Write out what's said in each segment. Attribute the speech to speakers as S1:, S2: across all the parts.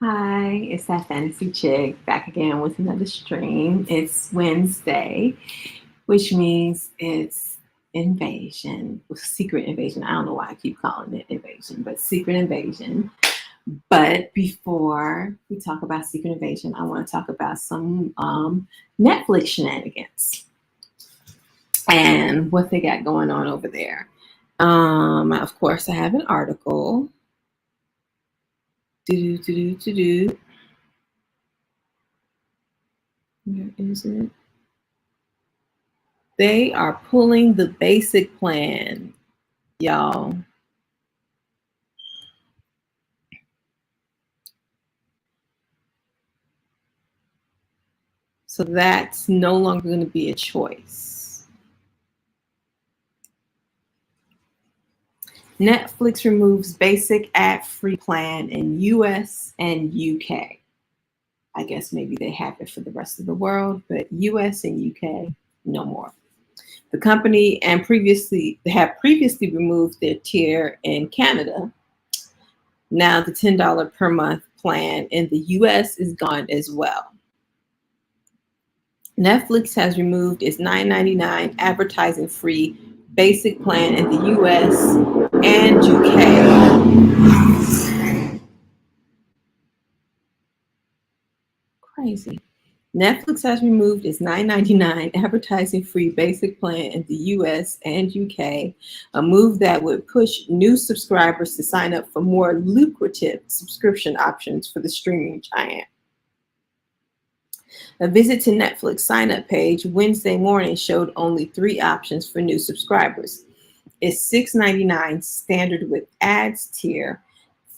S1: Hi, it's that fantasy chick back again with another stream. It's Wednesday, which means it's invasion, secret invasion. I don't know why I keep calling it invasion, but secret invasion. But before we talk about secret invasion, I want to talk about some Netflix shenanigans and what they got going on over there. Of course, I have an article. Do do do do do. Where is it? They are pulling the basic plan, y'all. So that's no longer going to be a choice. Netflix removes basic ad-free plan in US and UK. I guess maybe they have it for the rest of the world, but US and UK, no more. The company and previously removed their tier in Canada. Now the $10 per month plan in the US is gone as well. Netflix has removed its $9.99 advertising-free basic plan in the US and UK. Crazy. Netflix has removed its $9.99 advertising-free basic plan in the US and UK, a move that would push new subscribers to sign up for more lucrative subscription options for the streaming giant. A visit to Netflix sign-up page Wednesday morning showed only 3 options for new subscribers. Its $6.99 standard with ads tier,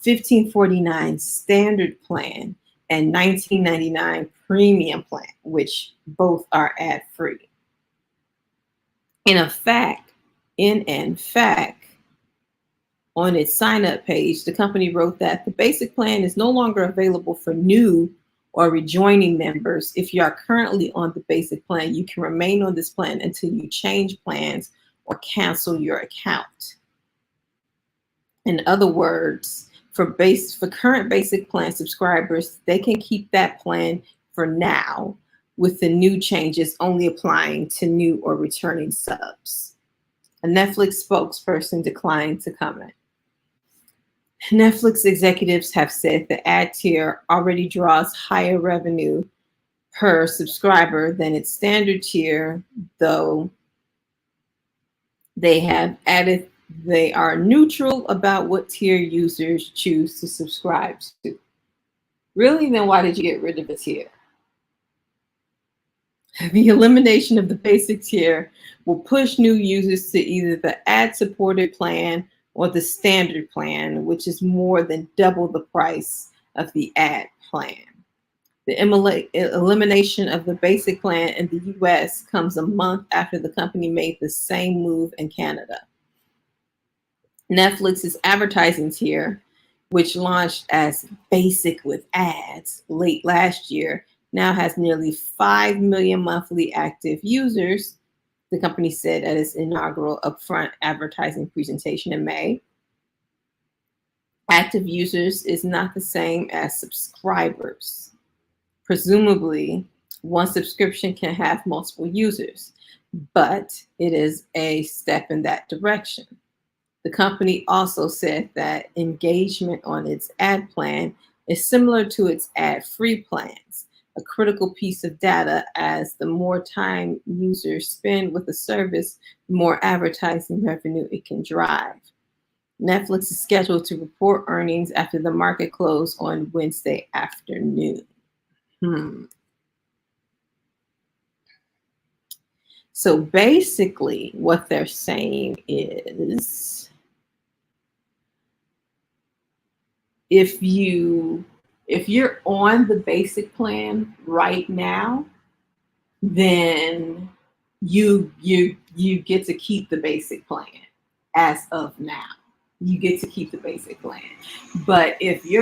S1: $15.49 standard plan, and $19.99 premium plan, which both are ad-free. In fact, on its sign-up page, the company wrote that the basic plan is no longer available for new or rejoining members. If you are currently on the basic plan, you can remain on this plan until you change plans or cancel your account. In other words, for current basic plan subscribers, they can keep that plan for now, with the new changes only applying to new or returning subs. A Netflix spokesperson declined to comment. Netflix executives have said the ad tier already draws higher revenue per subscriber than its standard tier, though they have added they are neutral about what tier users choose to subscribe to. Really? Then why did you get rid of the tier? The elimination of the basic tier will push new users to either the ad-supported plan or the standard plan, which is more than double the price of the ad plan. The elimination of the basic plan in the US comes a month after the company made the same move in Canada. Netflix's advertising tier, which launched as basic with ads late last year, now has nearly 5 million monthly active users, the company said at its inaugural upfront advertising presentation in May. Active users is not the same as subscribers. Presumably, one subscription can have multiple users, but it is a step in that direction. The company also said that engagement on its ad plan is similar to its ad-free plans, a critical piece of data, as the more time users spend with the service, the more advertising revenue it can drive. Netflix is scheduled to report earnings after the market close on Wednesday afternoon. So basically what they're saying is if you're on the basic plan right now, then you get to keep the basic plan as of now. You get to keep the basic plan. But if you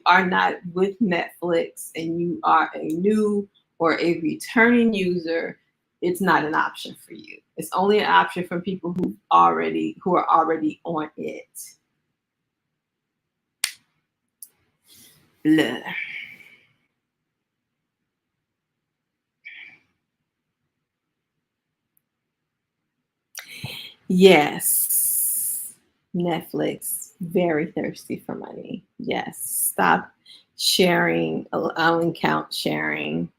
S1: are not with Netflix and you are a new or a returning user, it's not an option for you. It's only an option for people who are already on it. Blah. Yes. Netflix, very thirsty for money. Yes. Stop sharing, allowing account sharing.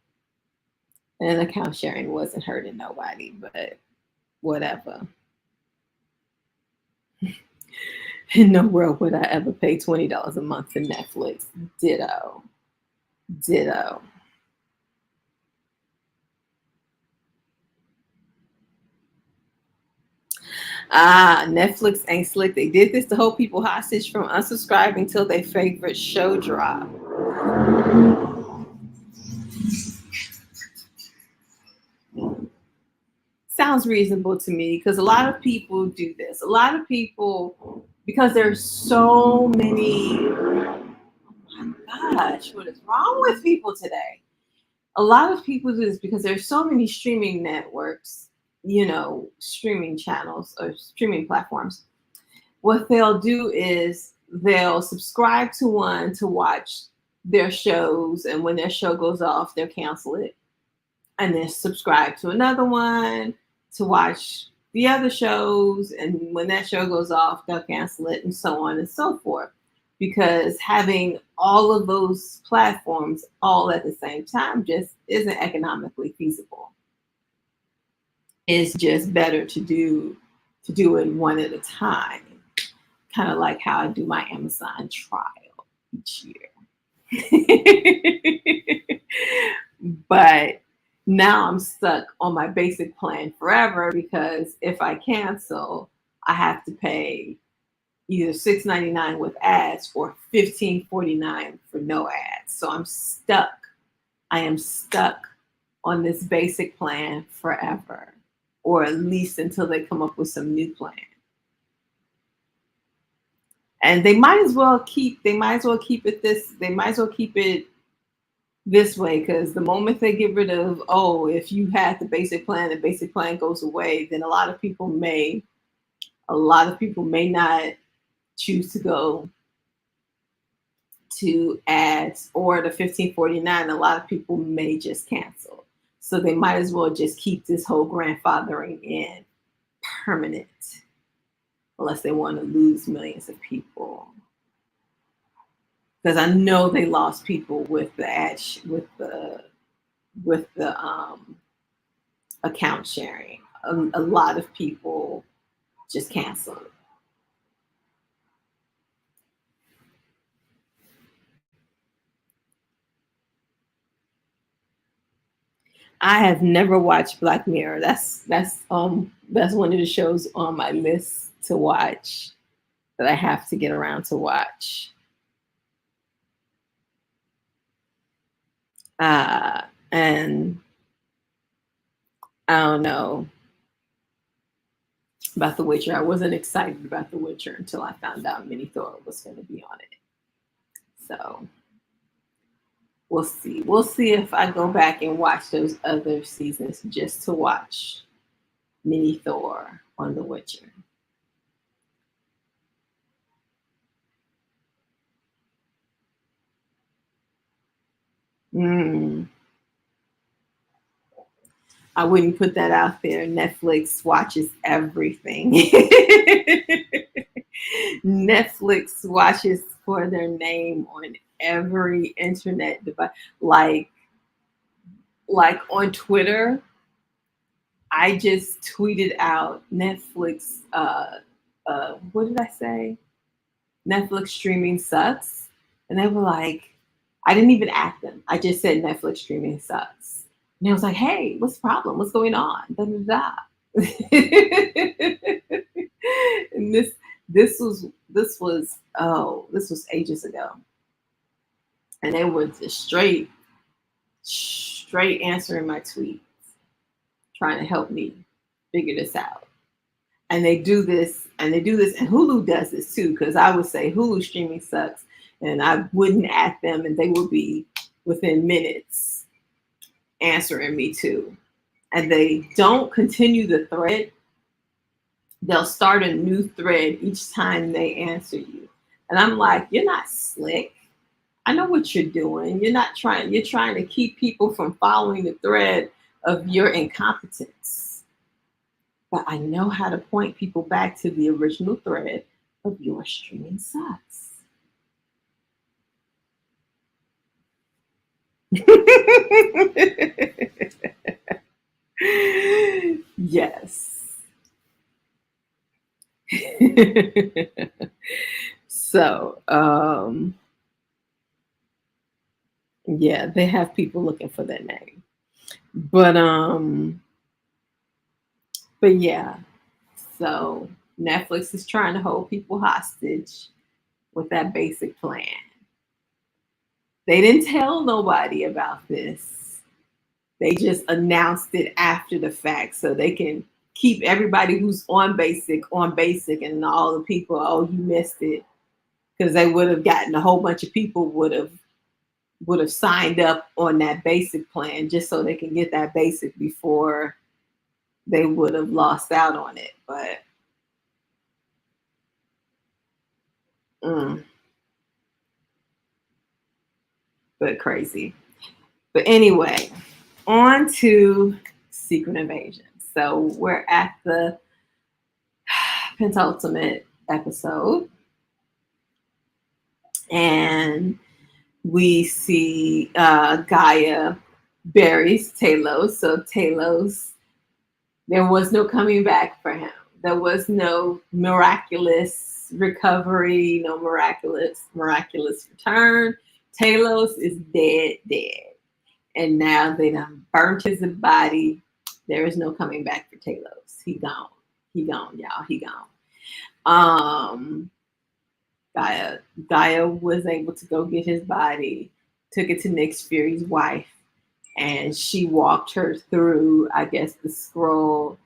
S1: And account sharing wasn't hurting nobody, but whatever. In no world would I ever pay $20 a month for Netflix. Ditto. Ditto. Ah, Netflix ain't slick. They did this to hold people hostage from unsubscribing till their favorite show drop. Sounds reasonable to me because a lot of people do this. A lot of people, because there's so many, oh my gosh, what is wrong with people today? A lot of people do this because there's so many streaming networks, streaming channels or streaming platforms. What they'll do is they'll subscribe to one to watch their shows, and when their show goes off, they'll cancel it, and then subscribe to another one to watch the other shows, and when that show goes off, they'll cancel it, and so on and so forth. Because having all of those platforms all at the same time just isn't economically feasible. It's just better to do it one at a time, kind of like how I do my Amazon trial each year. But now I'm stuck on my basic plan forever because if I cancel, I have to pay either $6.99 with ads or $15.49 for no ads. So I'm stuck. I am stuck on this basic plan forever, or at least until they come up with some new plan. And they might as well keep it this way, because the moment they get rid of, oh, if you had the basic plan goes away, then a lot of people may not choose to go to ads or the 15.49. A lot of people may just cancel. So they might as well just keep this whole grandfathering in permanent, unless they want to lose millions of people. Because I know they lost people with the account sharing. A lot of people just canceled. I have never watched Black Mirror. That's one of the shows on my list to watch that I have to get around to watch. And I don't know about The Witcher. I wasn't excited about The Witcher until I found out Minnie Thor was going to be on it. So we'll see. We'll see if I go back and watch those other seasons just to watch Minnie Thor on The Witcher. I wouldn't put that out there. Netflix watches everything. Netflix watches for their name on every internet device. Like on Twitter, I just tweeted out Netflix. What did I say? Netflix streaming sucks, and they were like, I didn't even at them. I just said Netflix streaming sucks, and I was like, hey, what's the problem? What's going on? Da, da, da. And this was ages ago, and they were just straight answering my tweets, trying to help me figure this out. And and Hulu does this too, because I would say Hulu streaming sucks, and I wouldn't at them, and they would be within minutes answering me too. And they don't continue the thread. They'll start a new thread each time they answer you. And I'm like, you're not slick. I know what you're doing. You're trying to keep people from following the thread of your incompetence. But I know how to point people back to the original thread of your streaming sucks. Yes. So, yeah, they have people looking for their name. But yeah. So Netflix is trying to hold people hostage with that basic plan. They didn't tell nobody about this. They just announced it after the fact so they can keep everybody who's on basic and all the people, oh, you missed it. Because they would have gotten a whole bunch of people would have signed up on that basic plan just so they can get that basic before they would have lost out on it. Mm, but crazy. But anyway, on to Secret Invasion. So we're at the penultimate episode, and we see Gaia buries Talos. So Talos, there was no coming back for him. There was no miraculous recovery, no miraculous return. Talos is dead. And now they done burnt his body. There is no coming back for Talos. He gone. He gone, y'all. He gone. Um, Gaia was able to go get his body, took it to Nick Fury's wife, and she walked her through, I guess, the scroll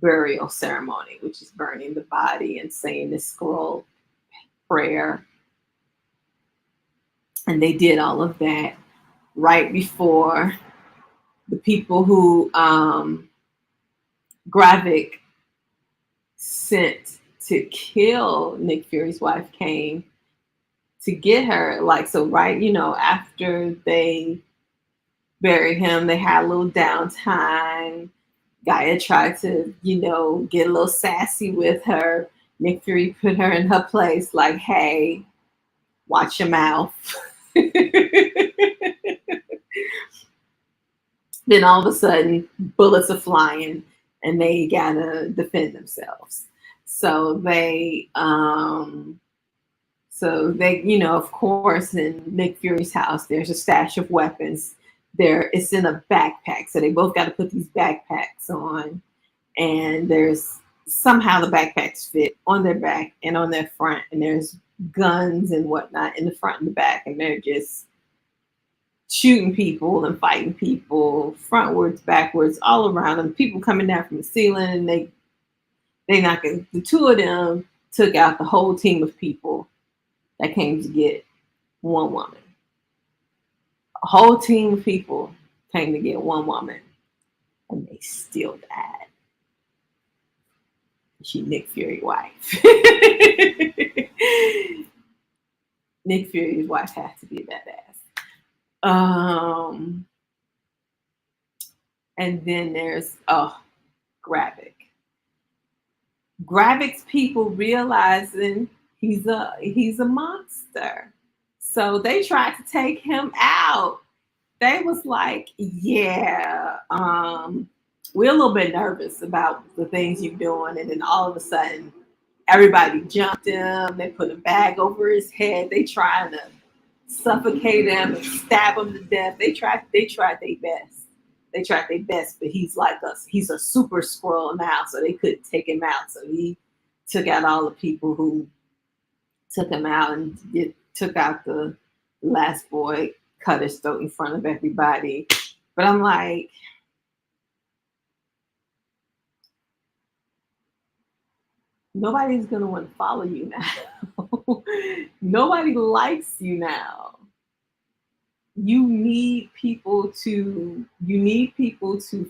S1: burial ceremony, which is burning the body and saying the scroll prayer. And they did all of that right before the people who Gravik sent to kill Nick Fury's wife came to get her. Like, so right, after they buried him, they had a little downtime. Gaia tried to, get a little sassy with her. Nick Fury put her in her place, like, hey, watch your mouth. Then all of a sudden, bullets are flying and they gotta defend themselves. So they, of course, in Nick Fury's house, there's a stash of weapons. It's in a backpack, so they both got to put these backpacks on, and there's somehow the backpacks fit on their back and on their front, and there's guns and whatnot in the front and the back, and they're just shooting people and fighting people frontwards, backwards, all around them. People coming down from the ceiling, and they knocking. The two of them took out the whole team of people that came to get one woman. A whole team of people came to get one woman, and they still died. She Nick Fury's wife. Nick Fury's wife has to be a badass. And then there's Gravik. Gravik's people realizing he's a monster. So they tried to take him out. They was like, yeah, we're a little bit nervous about the things you're doing. And then all of a sudden, everybody jumped him. They put a bag over his head. They trying to suffocate him and stab him to death. They tried their best. They tried their best, but he's like us. He's a super squirrel now, so they couldn't take him out. So he took out all the people who took him out and took out the last boy, cut his throat in front of everybody. But I'm like, nobody's gonna want to follow you now. Nobody likes you now. You need people to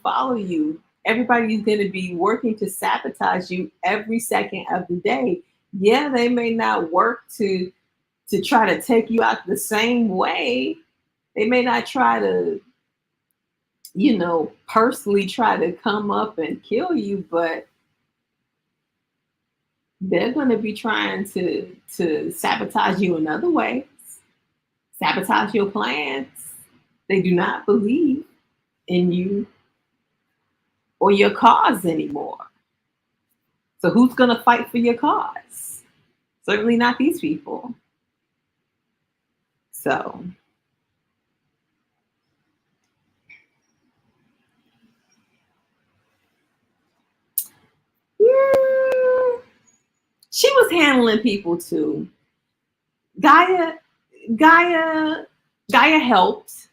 S1: follow you. Everybody's going to be working to sabotage you every second of the day. Yeah, they may not work to to try to take you out the same way. They may not try to, personally try to come up and kill you, but they're going to be trying to sabotage you in other ways, sabotage your plans. They do not believe in you or your cause anymore. So who's going to fight for your cause? Certainly not these people. So she was handling people too. Gaia, Gaia, Gaia helped.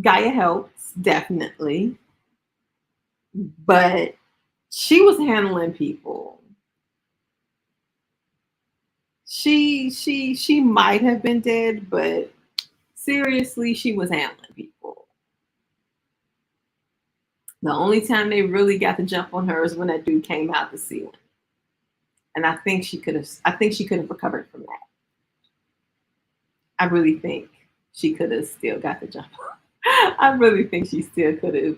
S1: Gaia helps definitely, but she was handling people. She might have been dead, but seriously, she was handling people. The only time they really got to jump on her is when that dude came out the ceiling, and I think she could have. I think she could have recovered from that. I really think she could have still got the jump. I really think she still could have,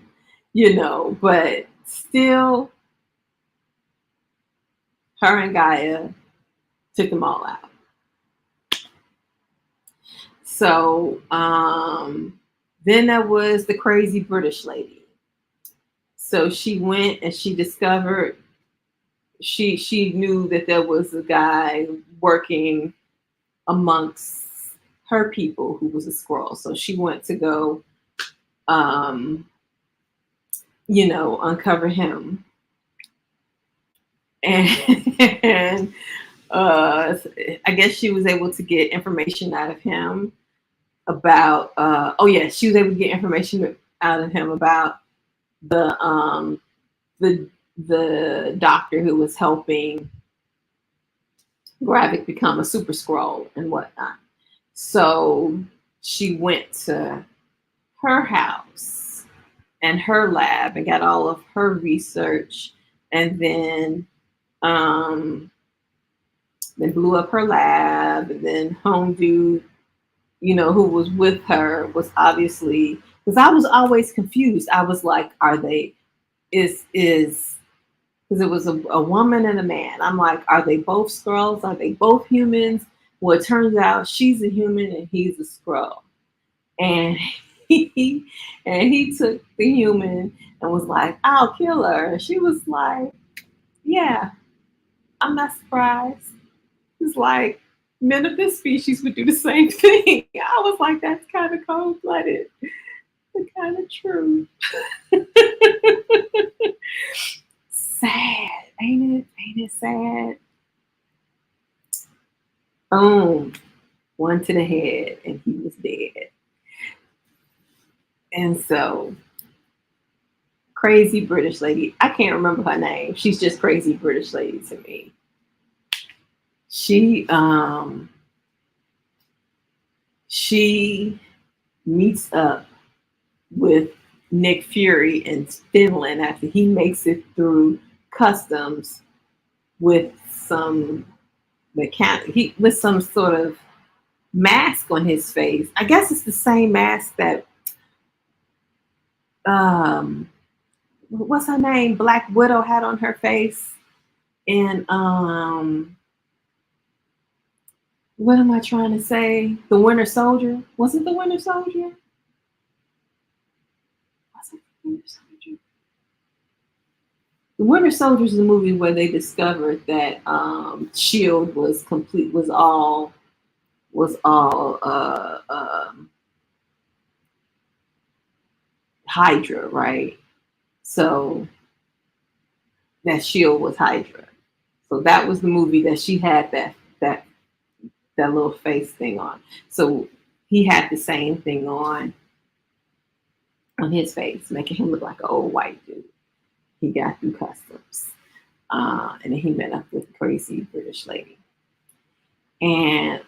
S1: but still, her and Gaia took them all out. So then there was the crazy British lady. So she went and she discovered, she knew that there was a guy working amongst her people who was a Skrull. So she went to go, uncover him. And I guess she was able to get information out of him about, she was able to get information out of him about the doctor who was helping Gravik become a super Skrull and whatnot. So she went to her house and her lab and got all of her research, and then they blew up her lab, and then home dude, who was with her was obviously, because I was always confused. I was like, are they, because it was a woman and a man. I'm like, are they both Skrulls? Are they both humans? Well, it turns out she's a human and he's a Skrull. And he took the human and was like, I'll kill her. And she was like, yeah, I'm not surprised. It's like, men of this species would do the same thing. I was like, that's kind of cold-blooded, but kind of true. Sad, ain't it? Ain't it sad? Boom, one to the head, and he was dead. And so, crazy British lady. I can't remember her name. She's just crazy British lady to me. She meets up with Nick Fury in Finland after he makes it through customs with some with some sort of mask on his face. I guess it's the same mask that what's her name? Black Widow had on her face. And what am I trying to say? The Winter Soldier. Was it the Winter Soldier? Was it the Winter Soldier? The Winter Soldier is the movie where they discovered that Shield was all Hydra, right? So that Shield was Hydra. So that was the movie that she had that little face thing on. So he had the same thing on his face, making him look like an old white dude. He got through customs. And then he met up with a crazy British lady. And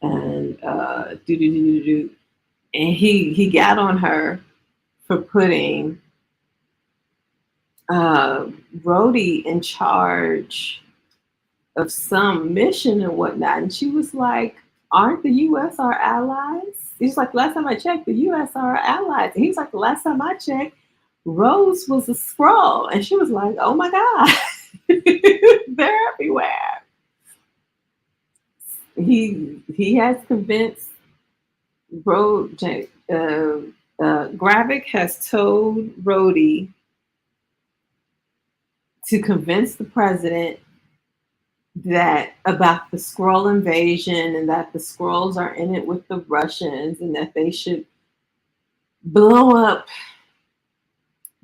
S1: and he got on her for putting Rhodey in charge of some mission and whatnot. And she was like, aren't the US our allies? He's like, last time I checked, the US are our allies. And he's like, the last time I checked, Rose was a scroll. And she was like, oh my God, they're everywhere. He has convinced Gravik has told Rhodey to convince the president that about the Skrull invasion and that the Skrulls are in it with the Russians and that they should blow up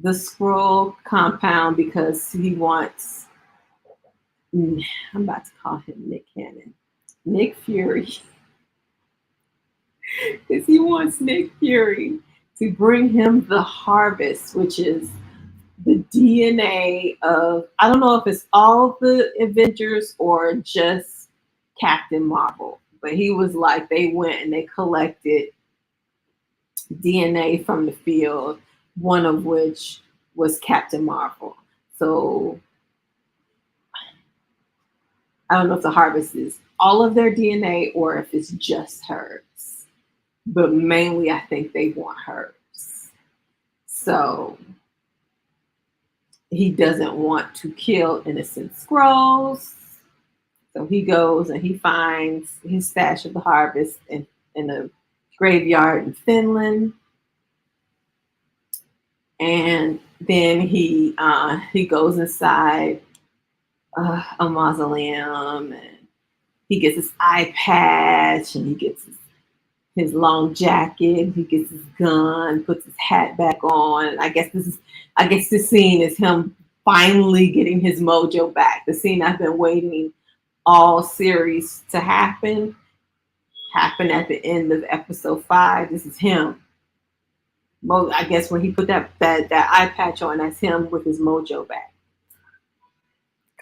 S1: the Skrull compound because he wants, I'm about to call him Nick Cannon, Nick Fury, because he wants Nick Fury to bring him the harvest, which is the DNA of, I don't know if it's all the Avengers or just Captain Marvel, but he was like, they went and they collected DNA from the field, one of which was Captain Marvel. So I don't know if the harvest is all of their DNA or if it's just hers, but mainly I think they want hers. So he doesn't want to kill innocent Skrulls. So he goes and he finds his stash of the harvest in a graveyard in Finland. And then he goes inside a mausoleum and he gets his eye patch and he gets his long jacket, he gets his gun, puts his hat back on. I guess this scene is him finally getting his mojo back. The scene I've been waiting all series to happen at the end of episode 5. This is him. I guess when he put that eye patch on, that's him with his mojo back,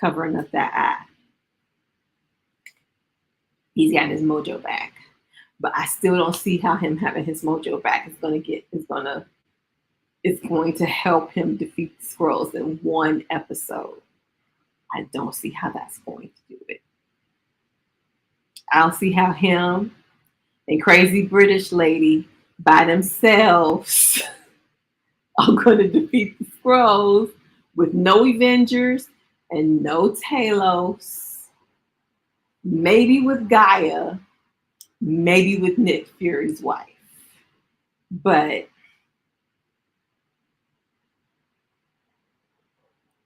S1: covering up that eye. He's got his mojo back. But I still don't see how him having his mojo back is going to help him defeat the Skrulls in one episode. I don't see how that's going to do it. I don't see how him and Crazy British Lady by themselves are going to defeat the Skrulls with no Avengers and no Talos. Maybe with Gaia. Maybe with Nick Fury's wife. But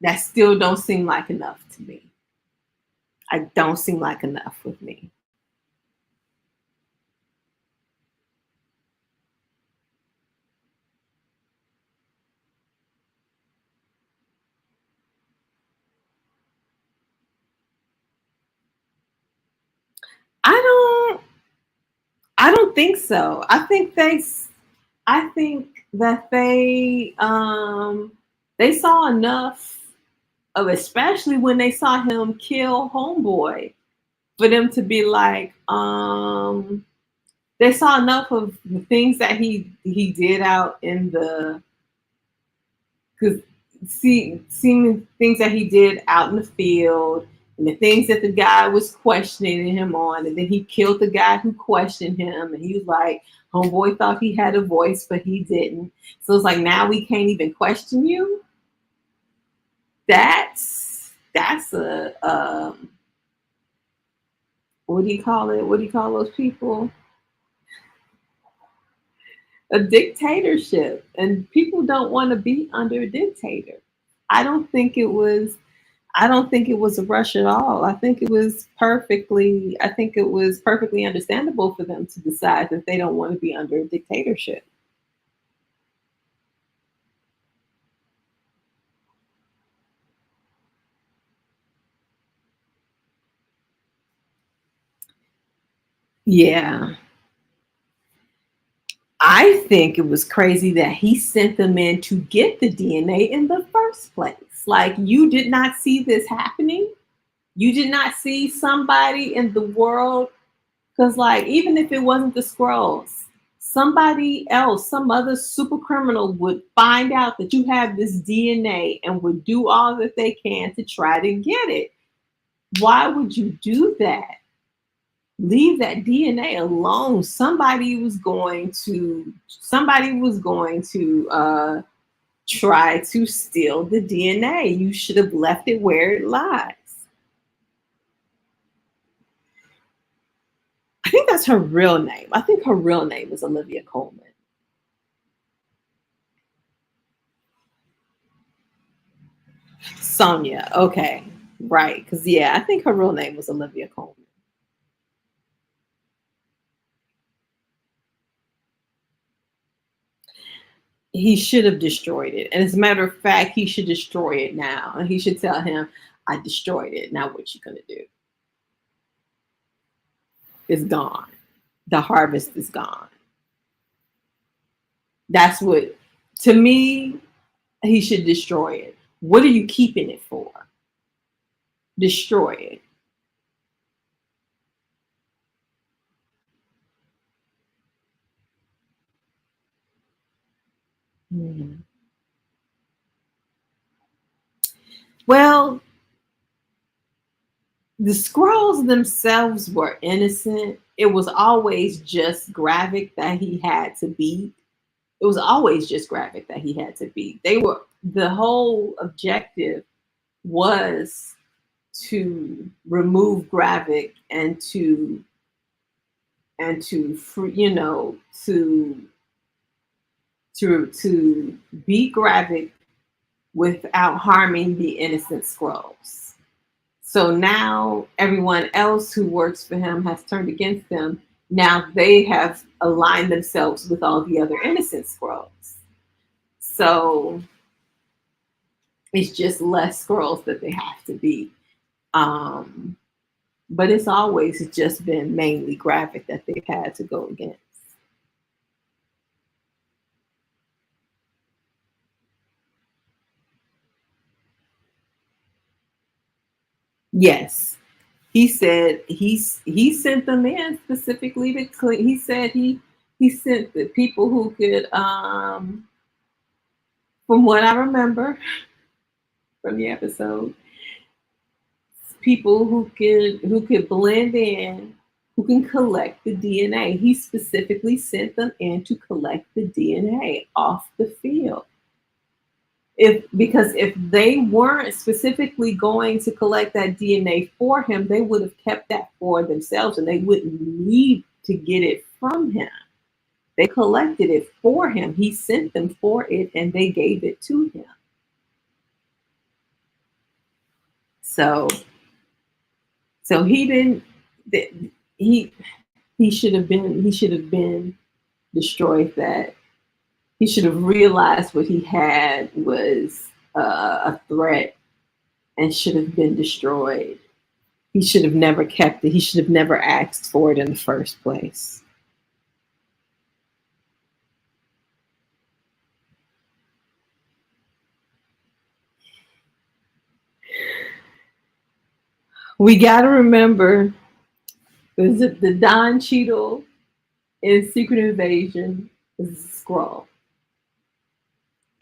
S1: that still don't seem like enough to me. I don't seem like enough with me. I don't think so. I think that they saw enough of, especially when they saw him kill Homeboy, for them to be like, they saw enough of the things that he did out in the, because seeing things that he did out in the field and the things that the guy was questioning him on, and then he killed the guy who questioned him, and he was like, homeboy thought he had a voice, but he didn't. So it's like, now we can't even question you. That's a what do you call it? What do you call those people? A dictatorship, and people don't want to be under a dictator. I don't think it was a rush at all. I think it was perfectly understandable for them to decide that they don't want to be under a dictatorship. Yeah. I think it was crazy that he sent them in to get the DNA in the first place. Like, you did not see this happening. You did not see somebody in the world, because like, even if it wasn't the Skrulls, somebody else, some other super criminal would find out that you have this DNA and would do all that they can to try to get it. Why would you do that? Leave that DNA alone. Somebody was going to try to steal the DNA. You should have left it where it lies. I think that's her real name. I think her real name is Olivia Coleman. Sonia. Okay. Right. Because, yeah, I think her real name was Olivia Coleman. He should have destroyed it. And as a matter of fact, he should destroy it now. And he should tell him, I destroyed it. Now what you gonna do? It's gone. The harvest is gone. That's what, to me, he should destroy it. What are you keeping it for? Destroy it. Mhm. Well, the scrolls themselves were innocent. It was always just graphic that he had to beat. It was always just graphic that he had to beat. The whole objective was to remove graphic and to beat graphic without harming the innocent scrolls. So now everyone else who works for him has turned against them. Now they have aligned themselves with all the other innocent scrolls. So it's just less scrolls that they have to beat. Um, but it's always just been mainly graphic that they've had to go against. Yes, he said he sent them in specifically to clean. He said he sent the people who could, from what I remember from the episode, people who could blend in, who can collect the DNA. He specifically sent them in to collect the DNA off the field. Because if they weren't specifically going to collect that DNA for him, they would have kept that for themselves and they wouldn't need to get it from him. They collected it for him. He sent them for it and they gave it to him. So so he didn't he he should have been destroyed. That he should have realized what he had was a threat and should have been destroyed. He should have never kept it. He should have never asked for it in the first place. We got to remember the Don Cheadle in Secret Invasion is a scroll,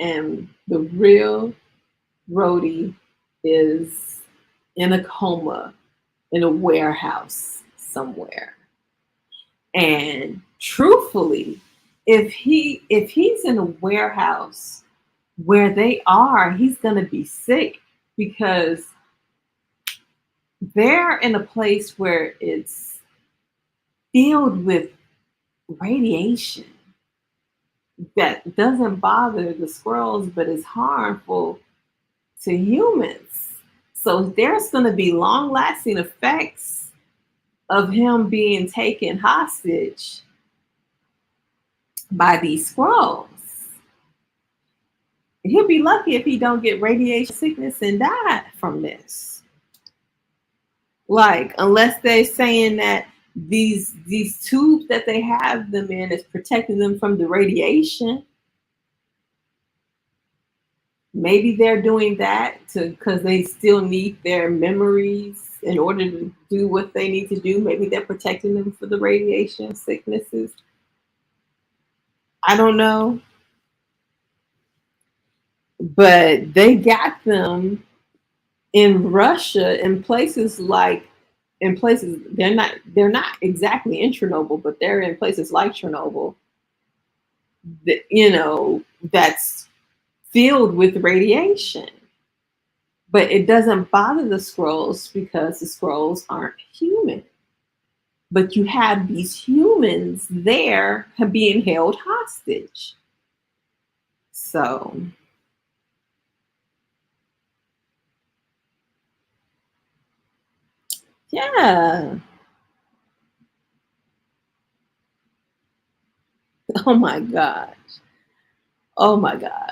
S1: and the real Rhodey is in a coma in a warehouse somewhere. And truthfully, if he's in a warehouse where they are, he's gonna be sick because they're in a place where it's filled with radiation that doesn't bother the squirrels but is harmful to humans. So there's going to be long lasting effects of him being taken hostage by these squirrels. He'll be lucky if he don't get radiation sickness and die from this. Like, unless they're saying that these tubes that they have them in is protecting them from the radiation. Maybe they're doing that to because they still need their memories in order to do what they need to do. Maybe they're protecting them for the radiation sicknesses. I don't know, but they got them In Russia, in places they're not exactly in Chernobyl, but they're in places like Chernobyl that that's filled with radiation. But it doesn't bother the scrolls because the scrolls aren't human. But you have these humans there being held hostage. So, yeah. Oh my gosh. Oh my gosh.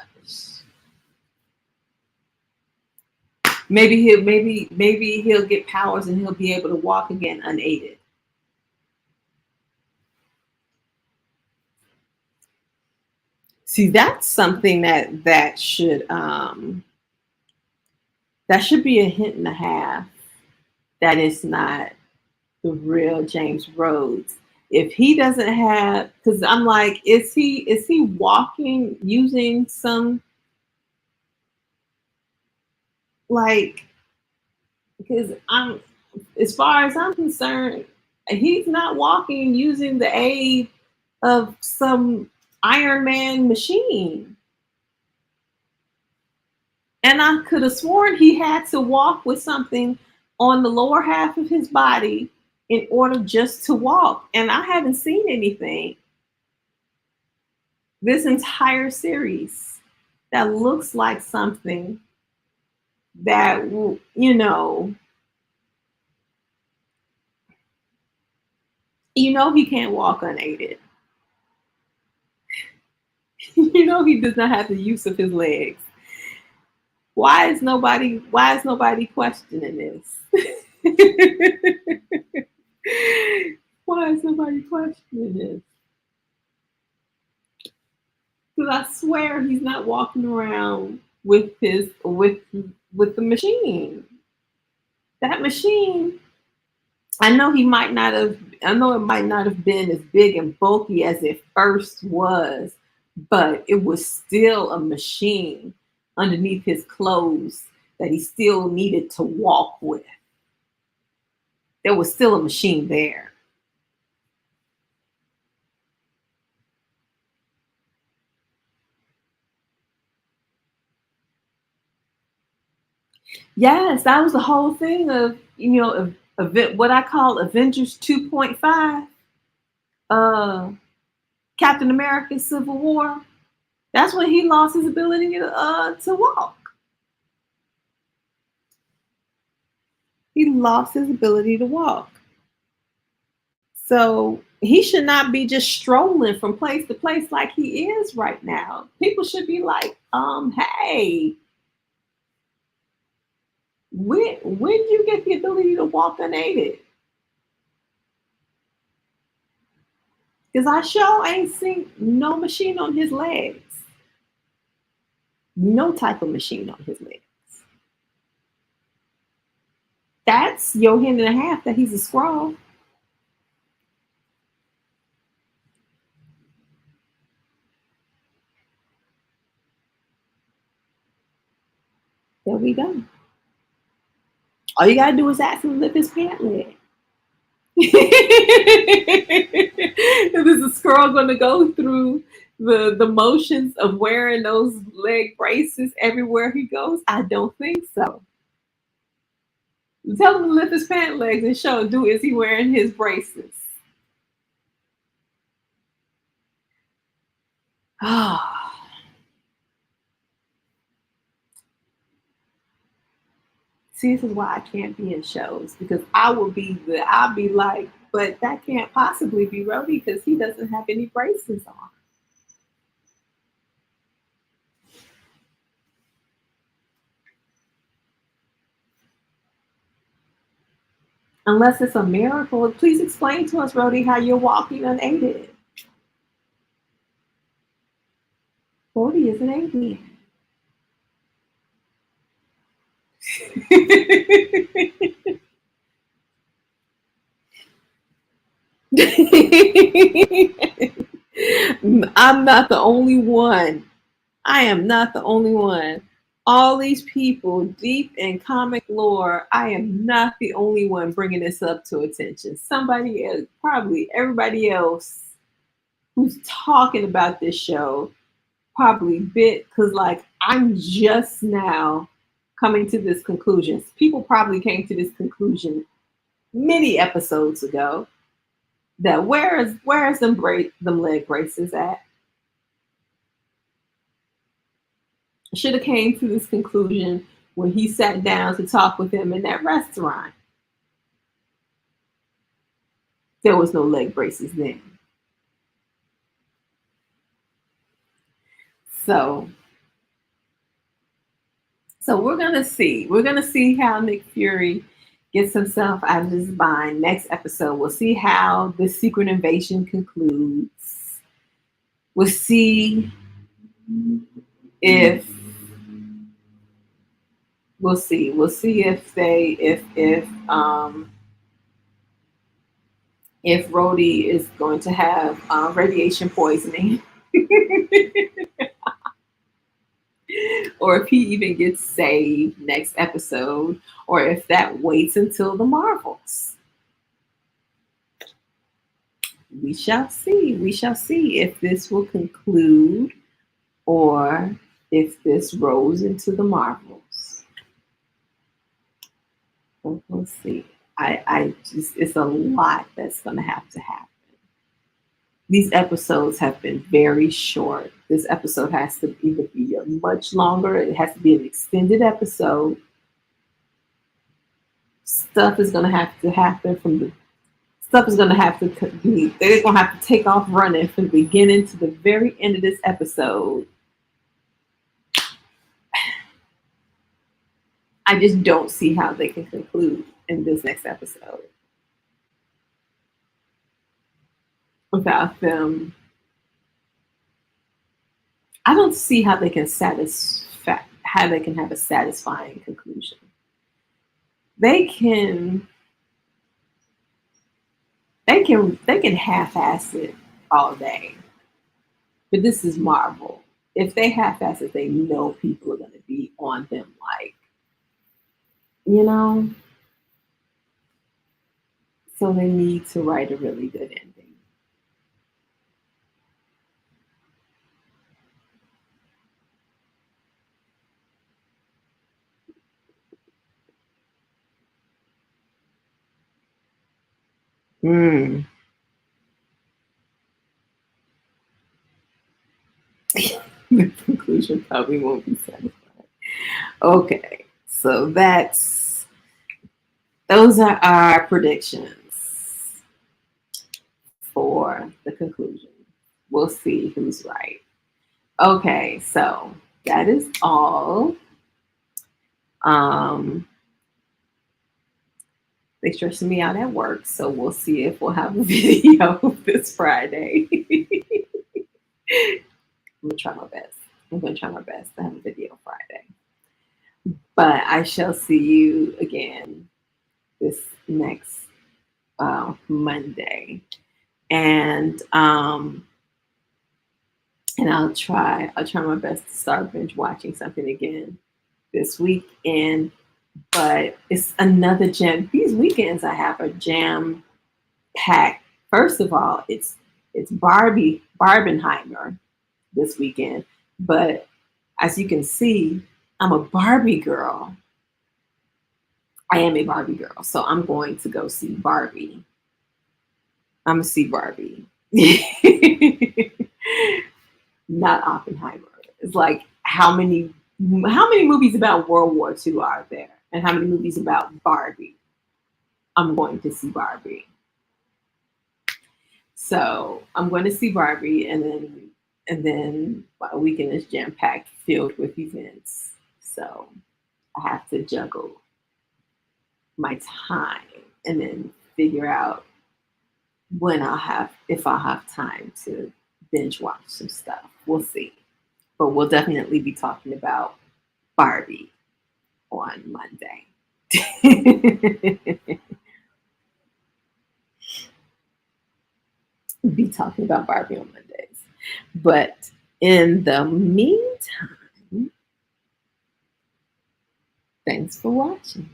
S1: Maybe he'll get powers and he'll be able to walk again unaided. See, that's something that should be a hint and a half that it's not the real James Rhodes. If he doesn't have, because I'm like, is he walking using some, like, because I'm, as far as I'm concerned, he's not walking using the aid of some Iron Man machine. And I could have sworn he had to walk with something on the lower half of his body in order just to walk. And I haven't seen anything this entire series that looks like something that he can't walk unaided. He does not have the use of his legs. Why is nobody questioning this? Why is nobody questioning this? Because I swear he's not walking around with the machine. That machine, I know it might not have been as big and bulky as it first was, but it was still a machine underneath his clothes that he still needed to walk with. There was still a machine there. Yes, that was the whole thing of, what I call Avengers 2.5, uh, Captain America Civil War. That's when he lost his ability to walk. He lost his ability to walk. So he should not be just strolling from place to place like he is right now. People should be like, hey, when did you get the ability to walk unaided? Because I sure ain't seen no machine on his legs. No type of machine on his legs. That's your hint and a half that he's a scroll. There we go. All you gotta do is ask him to lift his pant leg. Is a squirrel going to go through the motions of wearing those leg braces everywhere he goes? I don't think so. Tell him to lift his pant legs and show. Do is he wearing his braces? Ah, see, this is why I can't be in shows because I'll be like, but that can't possibly be Rhodey because he doesn't have any braces on. Unless it's a miracle, please explain to us, Rhodey, how you're walking unaided. Rhodey is an alien. I'm not the only one. I am not the only one. All these people deep in comic lore. I am not the only one bringing this up to attention. Somebody else, probably everybody else who's talking about this show, probably bit because like I'm just now coming to this conclusion. People probably came to this conclusion many episodes ago that where is them leg braces at? Should have came to this conclusion when he sat down to talk with him in that restaurant. There was no leg braces then. So so we're gonna see. We're gonna see how Nick Fury gets himself out of his bind. Next episode, we'll see how the secret invasion concludes. We'll see if we'll see. We'll see if they if Rhodey is going to have radiation poisoning, or if he even gets saved next episode, or if that waits until the Marvels. We shall see. We shall see if this will conclude or if this rolls into the Marvels. We'll see. I just, it's a lot that's going to happen. These episodes have been very short. This episode has to either be much longer, it has to be an extended episode. Stuff is going to have to happen from the stuff is going to have to be, they're going to have to take off running from the beginning to the very end of this episode. I just don't see how they can conclude in this next episode without them. I don't see how they can have a satisfying conclusion. They can half-ass it all day, but this is Marvel. If they half-ass it, they know people are going to be on them, like, you know. So they need to write a really good ending. Mm. The conclusion probably won't be satisfied. Okay, so those are our predictions for the conclusion. We'll see who's right. Okay, so that is all. Um, they stressing me out at work, so we'll see if we'll have a video this Friday. I'm gonna try my best. I'm gonna try my best to have a video Friday. But I shall see you again this next Monday, and I'll try my best to start binge watching something again this weekend. But it's another jam. These weekends I have a jam packed. First of all, it's Barbenheimer this weekend, but as you can see, I'm a Barbie girl. I am a Barbie girl, so I'm going to go see Barbie. I'm gonna see Barbie. Not Oppenheimer. It's like how many movies about World War II are there? And how many movies about Barbie? I'm going to see Barbie. So I'm going to see Barbie, and then my weekend is jam packed, filled with events. So I have to juggle my time and then figure out if I'll have time to binge watch some stuff. We'll see. But we'll definitely be talking about Barbie on Monday. We'll be talking about Barbie on Mondays. But in the meantime, Thanks for watching.